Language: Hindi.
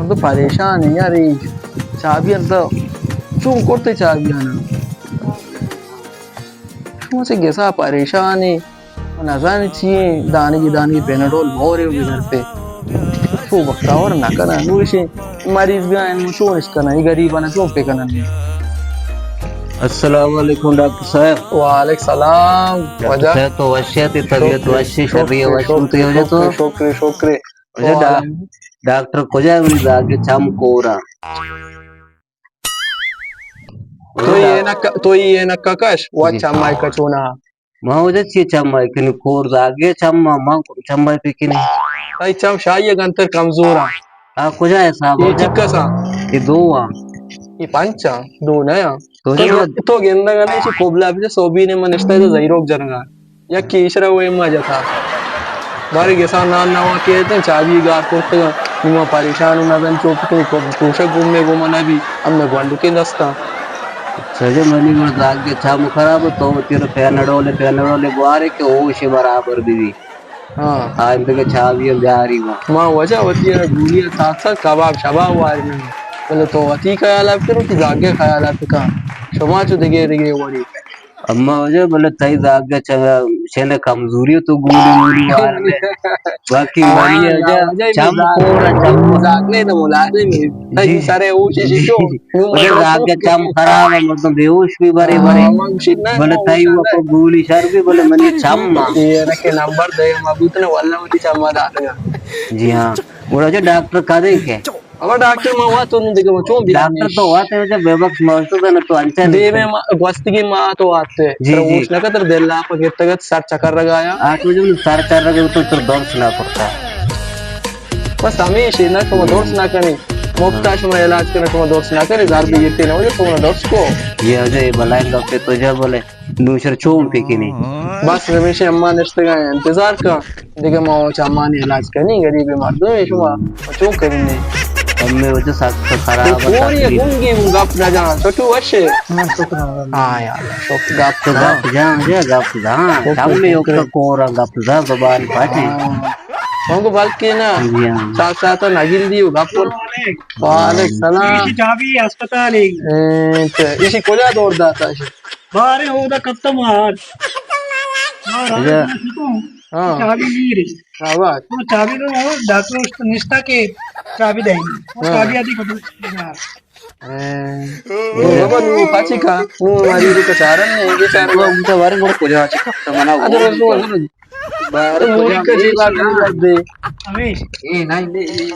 तो परेशान है यार ये चाबी तो चुम करते चाबी आना मुझे कैसा परेशान है ना जाने चाहिए दाने की पेनाडोल मोरे हो घर पे तो वक्ता और ना करना नूशे मरीज भी आए मुझे इसका नहीं गरीब आना क्यों पे करना नहीं। अस्सलाम वालेकुम डॉक्टर साहब। वालेकुम सलाम वजह साहब तो वशियत तबीयत वशी शरीय वशी हो तो शुक्र शुक्र डॉक्टर को जाए मेरी दागे चम कोरा तो ये ना ककश वो चम्मा कचोना मां वजह ची चम्मा किन कोर दागे चम्मा मां चम्मा पे किन आई चम शाही गंतर कमजोर आ को जाए साहब ये चिक्कसा ये दो आ ये पंचा दो नया तो तो गेंदा गने ची कोबला भी सोबी ने मनस्ता तो जैरोक जनगा या केशरा हुए मजा था बारे के साथ ना हुआ कहते चाबी गार करते निमा परेशान ना बन चोप को पोषक घूमने घूमना भी हमने गंडू के दस्ता सजे मनी में दागे चम खराब तो तेरे पेनडोले गुआरे के होश बराबर भी हाँ आज तक चाबी अब जा रही माँ वजह होती है गोलियां साथ साथ कबाब शबाब वाले में बोले तो अति ख्याल आप करो कि जागे ख्याल आप का शमा चो दिगे वाली अम्मा वजह बोले तई दागे चले कमजोरी तो गोली वार ले बाकी मनी वजह चम कोरा चम जागने तो मुलाजे में तई सारे ऊंचे शिशो वजह दागे चम खराब है मतलब बेहोश भी बरे बोले तई वो को गोली शर भी बोले मनी चम ये रखे नंबर दे मबूत ने वल्ला मती चम्मा डालेगा जी हाँ वो जो डॉक्टर का देखे अब डॉक्टर में हुआ तो नहीं देखे वो क्यों डॉक्टर तो हुआ थे जब बेबक्स मौजूद है ना तो अंचा दे में वस्ती की माँ तो आते जी जी उसने कहा तेरे दिल ला पर गिरते गए सर चक्कर लगाया 8 बजे में सर चल रहा तो तेरे दौड़ सुना पड़ता है बस हमेशा ना तुम दौड़ सुना करें मुफ्ताश में इलाज करने तुम दौड़ सुना करें जार भी गिरते ना हो तुम दौड़ को ये अजय बलाइन डॉक्टर तो जब बोले दूसरे छोड़ फेंकी नहीं बस रमेश अम्मा ने इंतजार का देखे माँ अम्मा ने इलाज करनी गरीब मर्द में शुमा क्यों करेंगे हमने वजह साथ खराब कौन ये गुंगी गप ना जाना छोटू वशे हाँ यार शोक गप तो गप जा सामने योग तो कोरा गप जा बबान पाटे हमको बात के ना साथ साथ नगिल दियो गप वालेकुम सलाम इसी चाबी अस्पताल इसी कोला दौड़ दाता है बारे होदा खत्म आज हाँ चाबी ली रे आवाज तो चाबी तो डॉक्टर निष्ठा के चाबी देंगे वो चाबी आदि खत्म बाबा नु पाची का नु मारी को चारण ने ये चारण को उनका बारे में कोजा चिका तो मना अदर तो बारे मुरी का जीवा दे हमेश ए नहीं नहीं